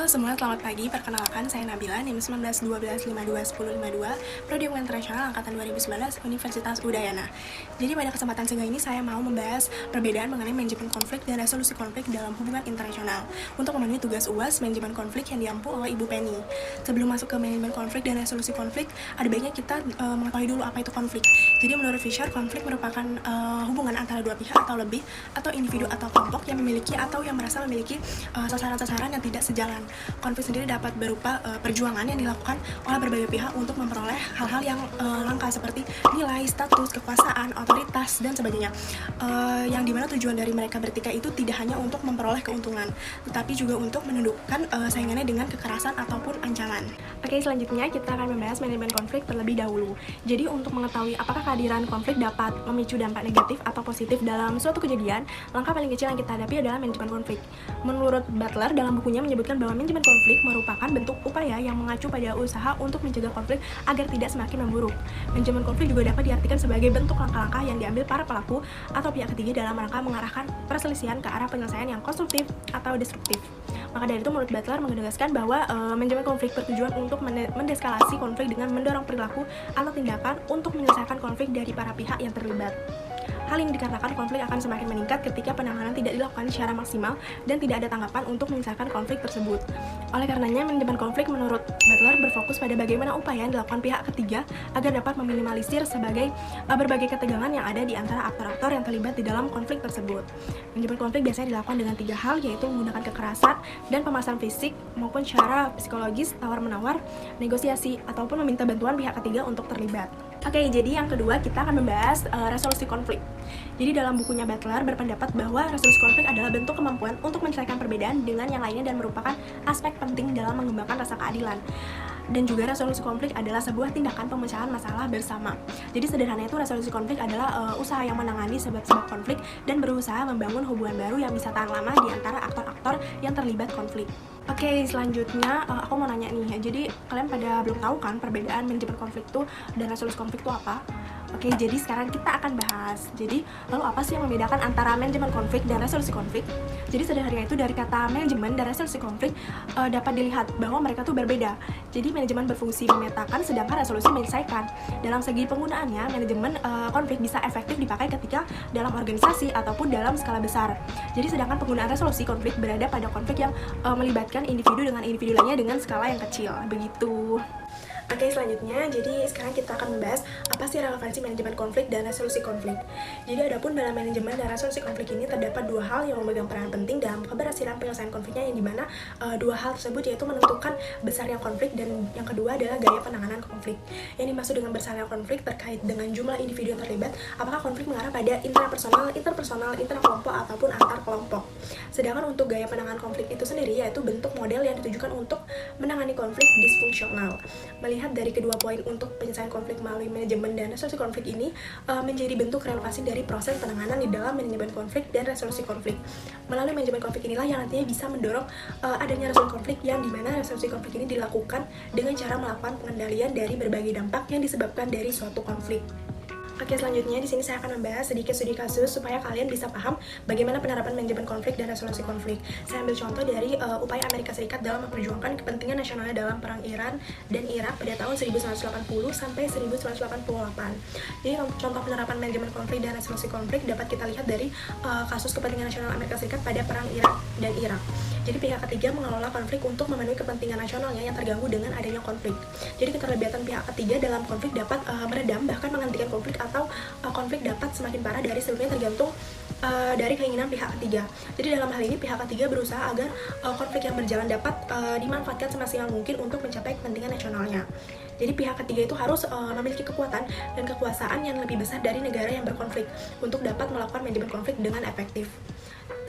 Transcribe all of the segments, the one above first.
Halo semua, selamat pagi. Perkenalkan, saya Nabila, NIM 1912521052, Prodi Hubungan Internasional Angkatan 2019, Universitas Udayana. Jadi pada kesempatan singkat ini saya mau membahas perbedaan mengenai manajemen konflik dan resolusi konflik dalam hubungan internasional untuk memenuhi tugas UAS manajemen konflik yang diampu oleh Ibu Penny. Sebelum masuk ke manajemen konflik dan resolusi konflik, ada baiknya kita mengetahui dulu apa itu konflik. Jadi menurut Fisher, konflik merupakan hubungan antara dua pihak atau lebih, atau individu atau kelompok yang memiliki atau yang merasa memiliki sasaran-sasaran yang tidak sejalan. Konflik sendiri dapat berupa perjuangan yang dilakukan oleh berbagai pihak untuk memperoleh hal-hal yang langka seperti nilai, status, kekuasaan, otoritas, dan sebagainya. Yang dimana tujuan dari mereka bertikai itu tidak hanya untuk memperoleh keuntungan, tetapi juga untuk menundukkan saingannya dengan kekerasan ataupun ancaman. Oke, selanjutnya kita akan membahas manajemen konflik terlebih dahulu. Jadi untuk mengetahui apakah kehadiran konflik dapat memicu dampak negatif atau positif dalam suatu kejadian, langkah paling kecil yang kita hadapi adalah manajemen konflik. Menurut Butler, dalam bukunya menyebutkan bahwa manajemen konflik merupakan bentuk upaya yang mengacu pada usaha untuk mencegah konflik agar tidak semakin memburuk. Manajemen konflik juga dapat diartikan sebagai bentuk langkah-langkah yang diambil para pelaku atau pihak ketiga dalam rangka mengarahkan perselisihan ke arah penyelesaian yang konstruktif atau destruktif. Maka dari itu, menurut Butler menegaskan bahwa manajemen konflik bertujuan untuk mendeskalasi konflik dengan mendorong perilaku atau tindakan untuk menyelesaikan konflik dari para pihak yang terlibat. Hal ini dikarenakan konflik akan semakin meningkat ketika penanganan tidak dilakukan secara maksimal dan tidak ada tanggapan untuk menyelesaikan konflik tersebut. Oleh karenanya, manajemen konflik menurut Butler berfokus pada bagaimana upaya yang dilakukan pihak ketiga agar dapat meminimalisir berbagai ketegangan yang ada di antara aktor-aktor yang terlibat di dalam konflik tersebut. Manajemen konflik biasanya dilakukan dengan 3 hal, yaitu menggunakan kekerasan dan pemaksaan fisik maupun secara psikologis, tawar-menawar, negosiasi, ataupun meminta bantuan pihak ketiga untuk terlibat. Oke, jadi yang kedua kita akan membahas resolusi konflik. Jadi dalam bukunya Butler berpendapat bahwa resolusi konflik adalah bentuk kemampuan untuk menyelesaikan perbedaan dengan yang lainnya dan merupakan aspek penting dalam mengembangkan rasa keadilan. Dan juga resolusi konflik adalah sebuah tindakan pemecahan masalah bersama. Jadi sederhananya itu resolusi konflik adalah usaha yang menangani sebab-sebab konflik dan berusaha membangun hubungan baru yang bisa tahan lama di antara aktor-aktor yang terlibat konflik. Oke, selanjutnya aku mau nanya nih, jadi kalian pada belum tahu kan perbedaan manajemen konflik itu dan resolusi konflik itu apa? Oke, jadi sekarang kita akan bahas. Jadi, lalu apa sih yang membedakan antara manajemen konflik dan resolusi konflik? Jadi sederhananya itu dari kata manajemen dan resolusi konflik dapat dilihat bahwa mereka tuh berbeda. Jadi manajemen berfungsi memetakan, sedangkan resolusi menyelesaikan. Dalam segi penggunaannya, manajemen konflik bisa efektif dipakai ketika dalam organisasi ataupun dalam skala besar. Jadi sedangkan penggunaan resolusi konflik berada pada konflik yang melibatkan individu dengan individu lainnya dengan skala yang kecil. Begitu. Oke, selanjutnya, jadi sekarang kita akan membahas apa sih relevansi manajemen konflik dan resolusi konflik. Jadi adapun dalam manajemen dan resolusi konflik ini terdapat 2 hal yang memegang peran penting dalam keberhasilan penyelesaian konfliknya, yang dimana 2 hal tersebut yaitu menentukan besarnya konflik dan yang kedua adalah gaya penanganan konflik. Yang dimaksud dengan besarnya konflik terkait dengan jumlah individu yang terlibat, apakah konflik mengarah pada intrapersonal, interpersonal, interkelompok ataupun antar kelompok. Sedangkan untuk gaya penanganan konflik itu sendiri yaitu bentuk model yang ditujukan untuk menangani konflik disfungsional. Melihat dari kedua poin untuk penyelesaian konflik melalui manajemen dan resolusi konflik ini menjadi bentuk relevansi dari proses penanganan di dalam manajemen konflik dan resolusi konflik. Melalui manajemen konflik inilah yang nantinya bisa mendorong adanya resolusi konflik, yang dimana resolusi konflik ini dilakukan dengan cara melakukan pengendalian dari berbagai dampak yang disebabkan dari suatu konflik. Oke, selanjutnya di sini saya akan membahas sedikit studi kasus supaya kalian bisa paham bagaimana penerapan manajemen konflik dan resolusi konflik. Saya ambil contoh dari upaya Amerika Serikat dalam memperjuangkan kepentingan nasionalnya dalam perang Iran dan Irak pada tahun 1980 sampai 1988. Jadi contoh penerapan manajemen konflik dan resolusi konflik dapat kita lihat dari kasus kepentingan nasional Amerika Serikat pada perang Irak dan Irak. Jadi pihak ketiga mengelola konflik untuk memenuhi kepentingan nasionalnya yang terganggu dengan adanya konflik. Jadi keterlibatan pihak ketiga dalam konflik dapat meredam bahkan menghentikan konflik, atau konflik dapat semakin parah dari sebelumnya tergantung dari keinginan pihak ketiga. Jadi dalam hal ini pihak ketiga berusaha agar konflik yang berjalan dapat dimanfaatkan semaksimal mungkin untuk mencapai kepentingan nasionalnya. Jadi pihak ketiga itu harus memiliki kekuatan dan kekuasaan yang lebih besar dari negara yang berkonflik untuk dapat melakukan manajemen konflik dengan efektif.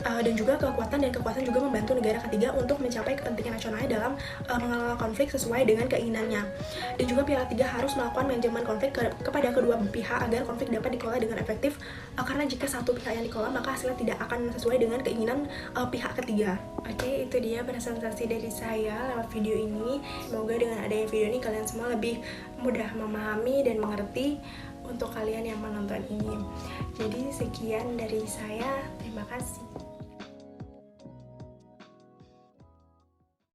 Dan juga kekuatan dan kekuasaan juga membantu negara ketiga untuk mencapai kepentingan nasionalnya dalam mengelola konflik sesuai dengan keinginannya. Dan juga pihak ketiga harus melakukan manajemen konflik kepada kedua pihak agar konflik dapat dikelola dengan efektif, karena jika satu pihak yang dikelola maka hasilnya tidak akan sesuai dengan keinginan pihak ketiga. Oke, itu dia presentasi dari saya lewat video ini. Semoga dengan adanya video ini kalian semua lebih mudah memahami dan mengerti untuk kalian yang menonton ini. Jadi sekian dari saya, terima kasih.